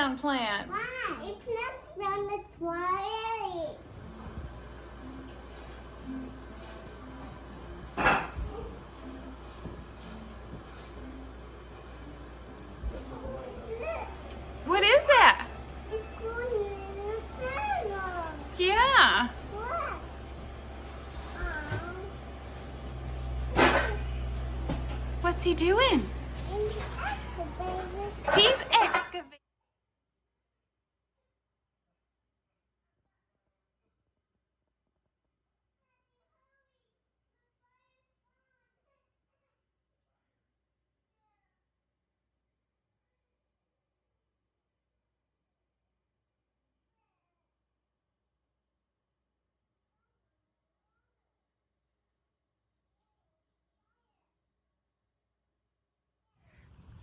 around plants. Why? It's not around the toilet. What is that? It's going in the cellar. Yeah. What? What's he doing? He's excavating.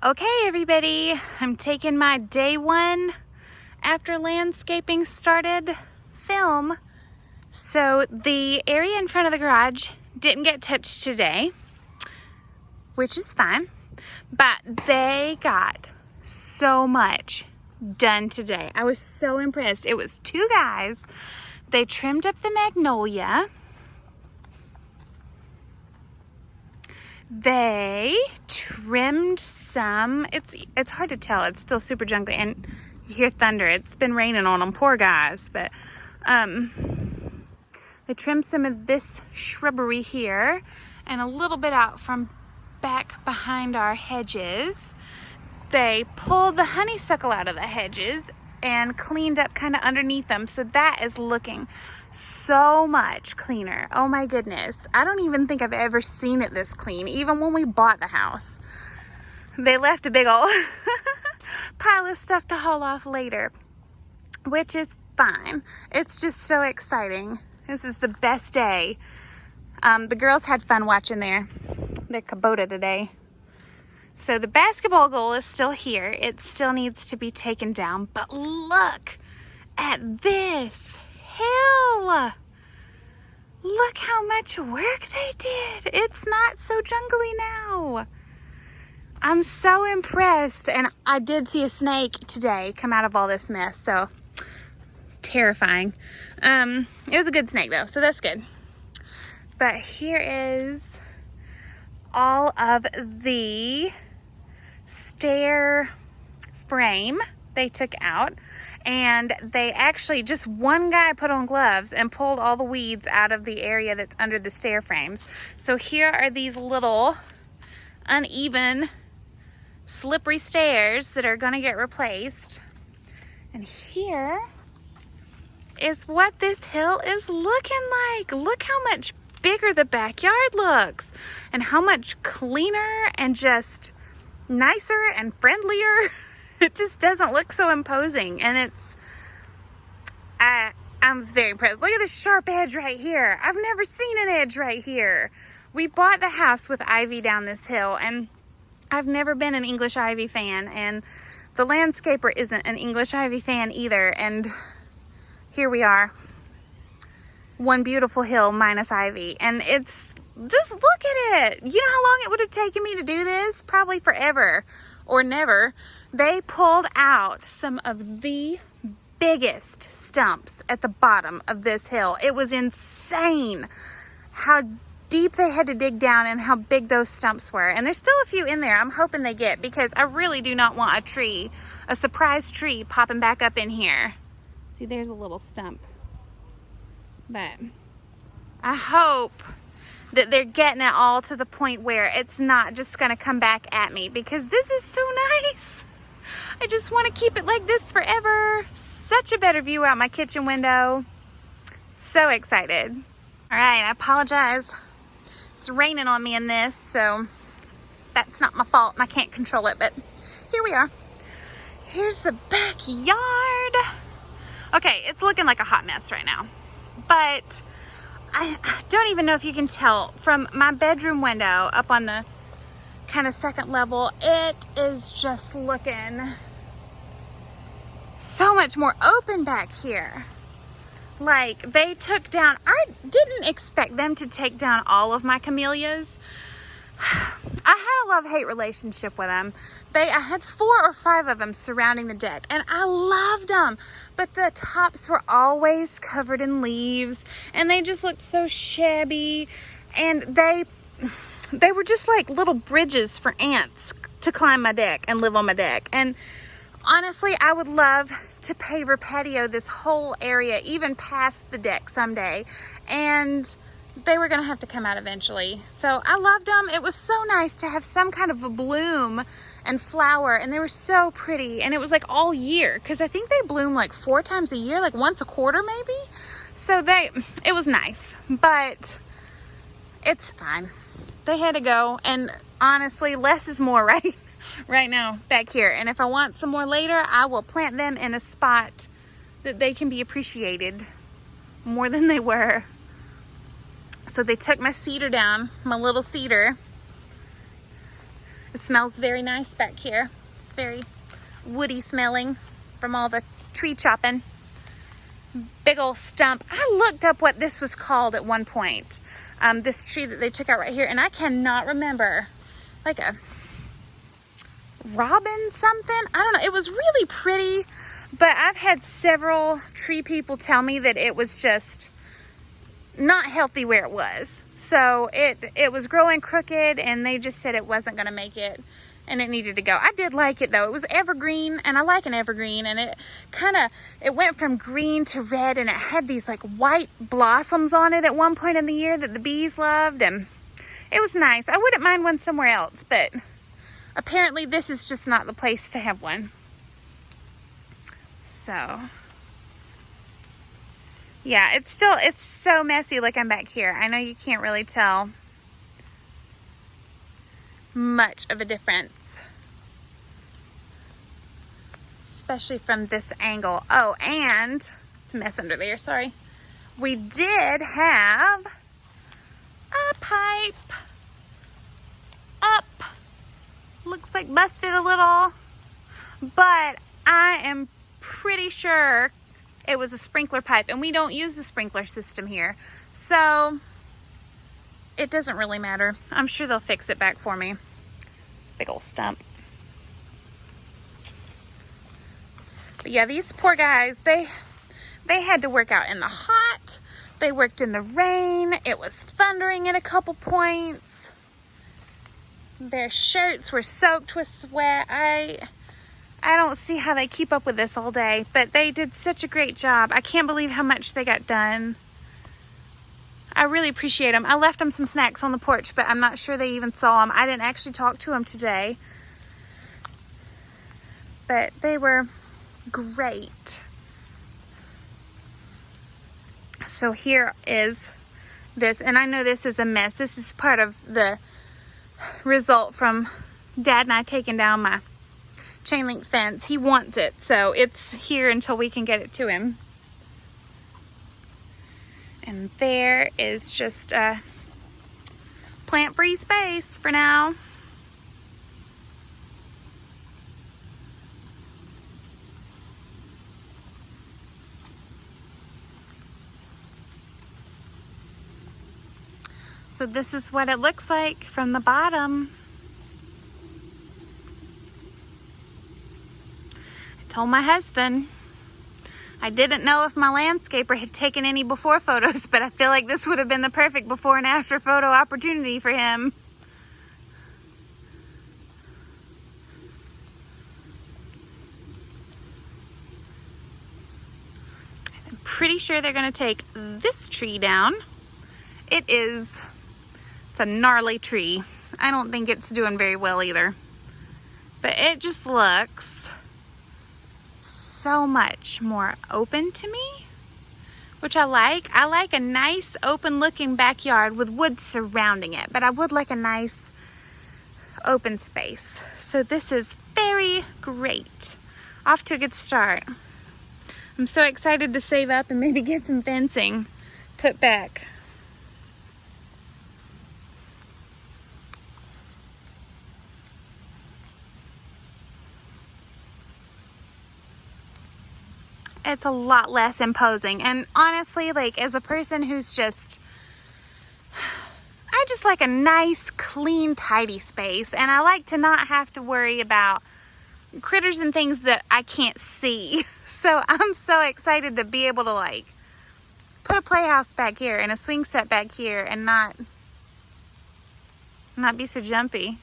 Okay, everybody, I'm taking my day one after landscaping started film. So the area in front of the garage didn't get touched today, which is fine, but they got so much done today. I was so impressed. It was two guys. They trimmed up the magnolia. They trimmed some, it's hard to tell, it's still super jungly, and you hear thunder. It's been raining on them, poor guys, but they trimmed some of this shrubbery here and a little bit out from back behind our hedges. They pulled the honeysuckle out of the hedges and cleaned up kind of underneath them, so that is looking so much cleaner. Oh my goodness, I don't even think I've ever seen it this clean, even when we bought the house. They left a big old pile of stuff to haul off later, which is fine. It's just so exciting. This is the best day. The girls had fun watching their Kubota today. So the basketball goal is still here. It still needs to be taken down, but look at this hill. Look how much work they did. It's not so jungly now. I'm so impressed, and I did see a snake today come out of all this mess, so it's terrifying. It was a good snake though, so that's good. But here is all of the stair frame they took out, and they actually, just one guy put on gloves and pulled all the weeds out of the area that's under the stair frames. So here are these little uneven slippery stairs that are gonna get replaced. And here is what this hill is looking like. Look how much bigger the backyard looks and how much cleaner and just nicer and friendlier. It just doesn't look so imposing, and I'm very impressed. Look at this sharp edge right here. I've never seen an edge right here. We bought the house with ivy down this hill, and I've never been an English ivy fan, and the landscaper isn't an English ivy fan either, and here we are. One beautiful hill minus ivy, and it's, just look at it. You know how long it would have taken me to do this? Probably forever or never. They pulled out some of the biggest stumps at the bottom of this hill. It was insane how deep they had to dig down and how big those stumps were. And there's still a few in there I'm hoping they get, because I really do not want a surprise tree popping back up in here. See, there's a little stump. But I hope that they're getting it all to the point where it's not just gonna come back at me, because this is so nice. I just want to keep it like this forever. Such a better view out my kitchen window. So excited. All right, I apologize. It's raining on me in this, so that's not my fault and I can't control it, but here we are. Here's the backyard. Okay, it's looking like a hot mess right now, but I don't even know if you can tell from my bedroom window up on the kind of second level, it is just looking so much more open back here. Like, they took down, I didn't expect them to take down all of my camellias. I had a love-hate relationship with them. I had 4 or 5 of them surrounding the deck, and I loved them. But the tops were always covered in leaves, and they just looked so shabby. And they were just like little bridges for ants to climb my deck and live on my deck. And honestly, I would love to paver patio this whole area, even past the deck someday. And they were gonna have to come out eventually. So I loved them. It was so nice to have some kind of a bloom and flower, and they were so pretty. And it was like all year, because I think they bloom like 4 times a year, like once a quarter maybe. So it was nice, but it's fine. They had to go, and honestly, less is more, right? Right now back here. And if I want some more later, I will plant them in a spot that they can be appreciated more than they were. So they took my cedar down, my little cedar. It smells very nice back here. It's very woody smelling from all the tree chopping. Big old stump. I looked up what this was called at one point. This tree that they took out right here, and I cannot remember. Like a robin something? I don't know. It was really pretty, but I've had several tree people tell me that it was just not healthy where it was. So it was growing crooked, and they just said it wasn't going to make it, and it needed to go. I did like it though. It was evergreen, and I like an evergreen, and it went from green to red, and it had these like white blossoms on it at one point in the year that the bees loved, and it was nice. I wouldn't mind one somewhere else, but apparently this is just not the place to have one. So yeah, it's so messy looking back here. I know you can't really tell much of a difference, especially from this angle. Oh, and it's a mess under there, sorry. We did have a pipe up. Looks like busted a little, but I am pretty sure it was a sprinkler pipe, and we don't use the sprinkler system here, so it doesn't really matter. I'm sure they'll fix it back for me. It's a big old stump. But yeah, these poor guys, they had to work out in the hot. They worked in the rain. It was thundering at a couple points. Their shirts were soaked with sweat. I don't see how they keep up with this all day, but they did such a great job. I can't believe how much they got done. I really appreciate them. I left them some snacks on the porch, but I'm not sure they even saw them. I didn't actually talk to them today, but they were great. So here is this, and I know this is a mess. This is part of the result from Dad and I taking down my chain link fence. He wants it, so it's here until we can get it to him. And there is just a plant-free space for now. So this is what it looks like from the bottom. I told my husband I didn't know if my landscaper had taken any before photos, but I feel like this would have been the perfect before and after photo opportunity for him. I'm pretty sure they're going to take this tree down. It's a gnarly tree. I don't think it's doing very well either, but it just looks so much more open to me, which I like. I like a nice open looking backyard with wood surrounding it, but I would like a nice open space. So this is very great. Off to a good start. I'm so excited to save up and maybe get some fencing put back. It's a lot less imposing, and honestly, like, as a person who's just, I I just like a nice, clean, tidy space, and I like to not have to worry about critters and things that I can't see. So I'm so excited to be able to like put a playhouse back here and a swing set back here and not be so jumpy.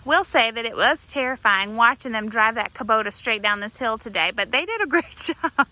Will say that it was terrifying watching them drive that Kubota straight down this hill today, but they did a great job.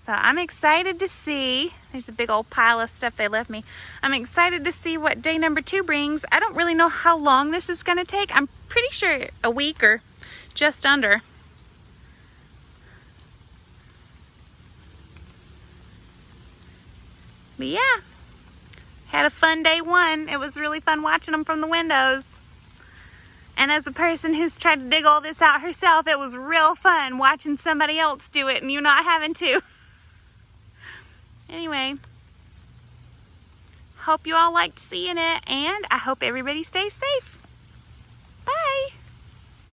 So I'm excited to see. There's a big old pile of stuff they left me. I'm excited to see what day number 2 brings. I don't really know how long this is going to take. I'm pretty sure a week or just under. But yeah, had a fun day 1. It was really fun watching them from the windows. And as a person who's tried to dig all this out herself, it was real fun watching somebody else do it and you not having to. Anyway, hope you all liked seeing it, and I hope everybody stays safe.